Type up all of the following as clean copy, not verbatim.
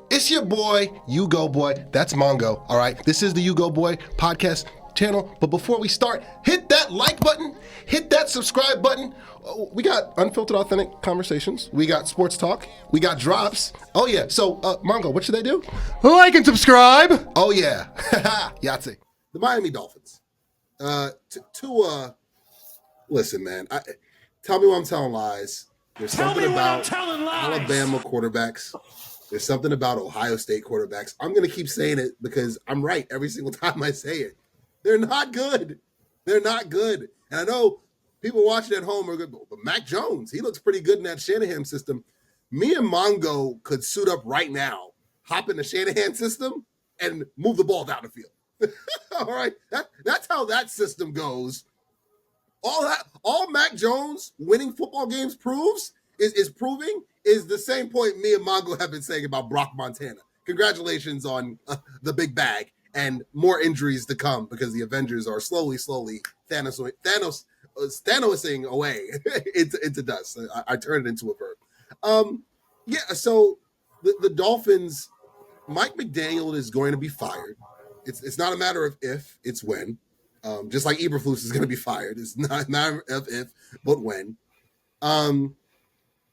It's your boy, You Go Boy. That's Mongo, all right? This is the You Go Boy podcast channel. But before we start, hit that like button, hit that subscribe button. We got unfiltered, authentic conversations. We got sports talk. We got drops. Oh, yeah. So, Mongo, what should they do? Like and subscribe. Oh, yeah. Yahtzee. The Miami Dolphins. Listen, man. Tell me when I'm telling lies. There's something about Alabama quarterbacks. There's something about Ohio State quarterbacks. I'm going to keep saying it because I'm right every single time I say it. They're not good. They're not good. And I know people watching at home are good, but Mac Jones, he looks pretty good in that Shanahan system. Me and Mongo could suit up right now, hop in the Shanahan system, and move the ball down the field. All right? That's how that system goes. All Mac Jones winning football games is proving the same point me and Mongo have been saying about Brock Montana. Congratulations on the big bag and more injuries to come because the Avengers are slowly Thanosing away into dust. I turned it into a verb. So the Dolphins, Mike McDaniel is going to be fired. It's not a matter of if, it's when. Just like Eberflus is going to be fired. It's not a matter of if, but when.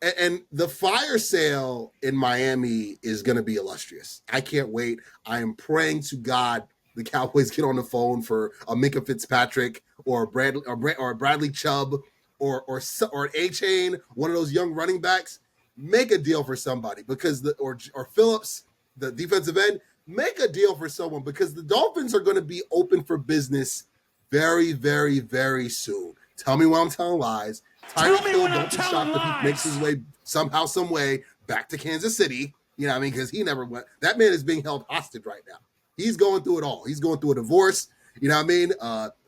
And the fire sale in Miami is going to be illustrious. I can't wait. I am praying to God the Cowboys get on the phone for a Minka Fitzpatrick or a Bradley Chubb or an A-Chain, one of those young running backs. Make a deal for somebody because or Phillips, the defensive end. Make a deal for someone because the Dolphins are going to be open for business very, very, very soon. Tell me when I'm telling lies. Tyreek Hill, don't be shocked if he makes his way somehow, some way back to Kansas City. You know what I mean? Because he never went. That man is being held hostage right now. He's going through it all. He's going through a divorce. You know what I mean?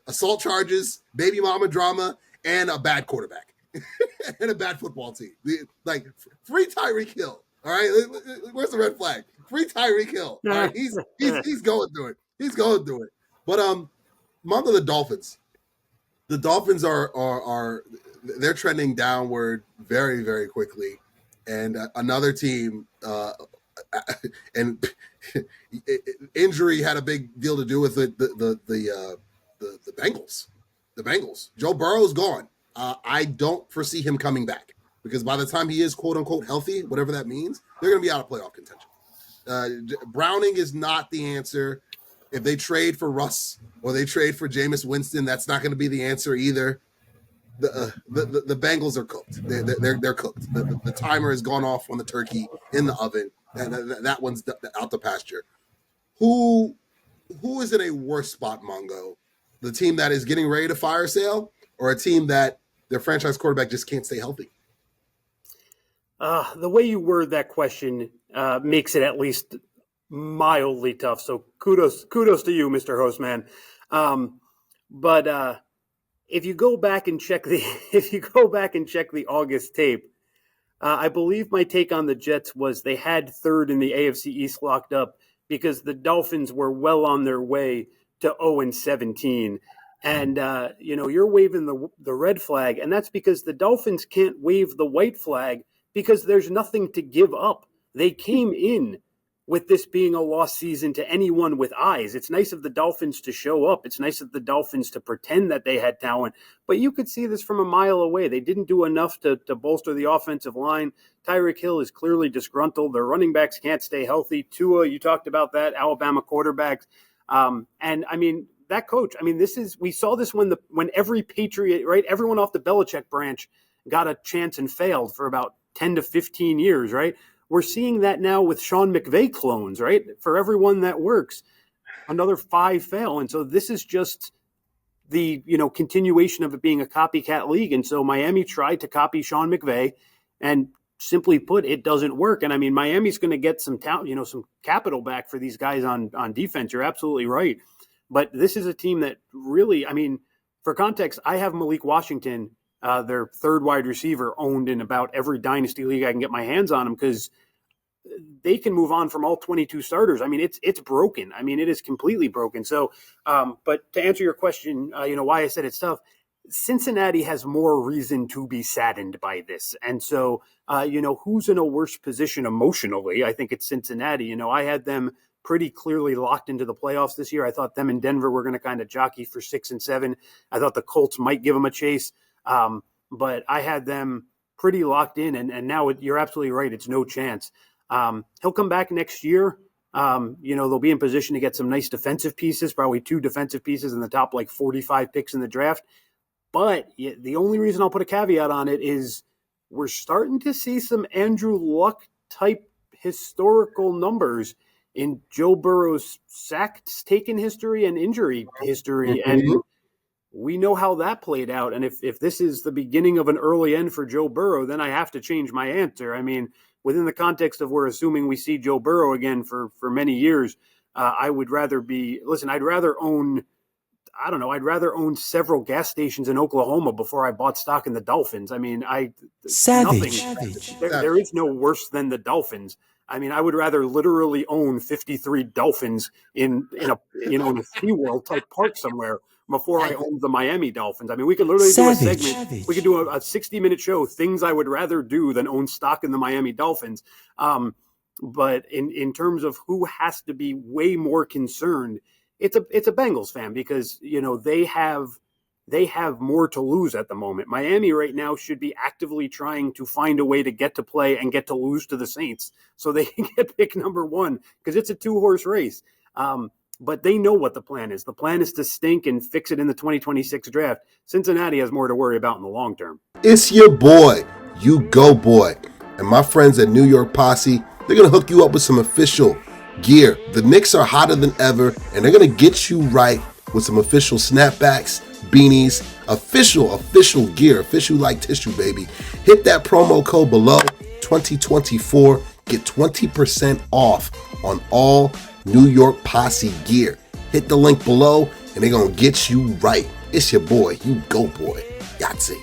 Assault charges, baby mama drama, and a bad quarterback. And a bad football team. Like, free Tyreek Hill. All right? Where's the red flag? Free Tyreek Hill. All right? He's going through it. He's going through it. But Mongo, the Dolphins. The Dolphins are they're trending downward very, very quickly, and another team and injury had a big deal to do with it. The Bengals. The Bengals. Joe Burrow's gone. I don't foresee him coming back because by the time he is quote unquote healthy, whatever that means, they're going to be out of playoff contention. Browning is not the answer. If they trade for Russ or they trade for Jameis Winston, that's not going to be the answer either. The Bengals are cooked. They're cooked. The timer has gone off on the turkey in the oven, and that one's out the pasture. Who is in a worse spot, Mongo? The team that is getting ready to fire sale, or a team that their franchise quarterback just can't stay healthy? The way you word that question makes it at least mildly tough. So kudos to you, Mr. Hostman. But if you go back and check the August tape, I believe my take on the Jets was they had third in the AFC East locked up because the Dolphins were well on their way to 0-17. And you're waving the red flag, and that's because the Dolphins can't wave the white flag because there's nothing to give up. They came in with this being a lost season to anyone with eyes. It's nice of the Dolphins to show up. It's nice of the Dolphins to pretend that they had talent, but you could see this from a mile away. They didn't do enough to bolster the offensive line. Tyreek Hill is clearly disgruntled. Their running backs can't stay healthy. Tua, you talked about that, Alabama quarterback. And I mean, that coach, we saw this when every Patriot, right? Everyone off the Belichick branch got a chance and failed for about 10 to 15 years, right? We're seeing that now with Sean McVay clones, right? For everyone that works, another 5 fail. And so this is just the, continuation of it being a copycat league. And so Miami tried to copy Sean McVay, and simply put, it doesn't work. And I mean, Miami's going to get some talent, some capital back for these guys on defense. You're absolutely right. But this is a team that really, for context, I have Malik Washington, their third wide receiver, owned in about every dynasty league I can get my hands on him because they can move on from all 22 starters. It's broken. It is completely broken. So, but to answer your question, why I said it's tough, Cincinnati has more reason to be saddened by this. And so, who's in a worse position emotionally? I think it's Cincinnati. I had them pretty clearly locked into the playoffs this year. I thought them and Denver were going to kind of jockey for 6 and 7. I thought the Colts might give them a chase. But I had them pretty locked in. And now you're absolutely right. It's no chance. He'll come back next year. They'll be in position to get some nice defensive pieces, probably 2 defensive pieces in the top 45 picks in the draft. But the only reason I'll put a caveat on it is we're starting to see some Andrew Luck type historical numbers in Joe Burrow's sacks taken history and injury history. Mm-hmm. And we know how that played out. And if this is the beginning of an early end for Joe Burrow, then I have to change my answer. I mean, within the context of we're assuming we see Joe Burrow again for many years, I'd rather own several gas stations in Oklahoma before I bought stock in the Dolphins. I mean, Savage. There is no worse than the Dolphins. I mean, I would rather literally own 53 Dolphins in a SeaWorld type park somewhere before I owned the Miami Dolphins. I mean, we could literally do a segment. We could do a 60-minute show, things I would rather do than own stock in the Miami Dolphins. But in terms of who has to be way more concerned, it's a Bengals fan because, they have more to lose at the moment. Miami right now should be actively trying to find a way to get to play and get to lose to the Saints so they can get pick number 1 because it's a 2-horse race. But they know what the plan is. The plan is to stink and fix it in the 2026 draft. Cincinnati has more to worry about in the long term. It's your boy, you go boy. And my friends at New York Posse, they're going to hook you up with some official gear. The Knicks are hotter than ever, and they're going to get you right with some official snapbacks, beanies, official gear, official like tissue, baby. Hit that promo code below, 2024. Get 20% off on all New York Posse gear. Hit the link below, and they're going to get you right. It's your boy, you go boy, Yahtzee.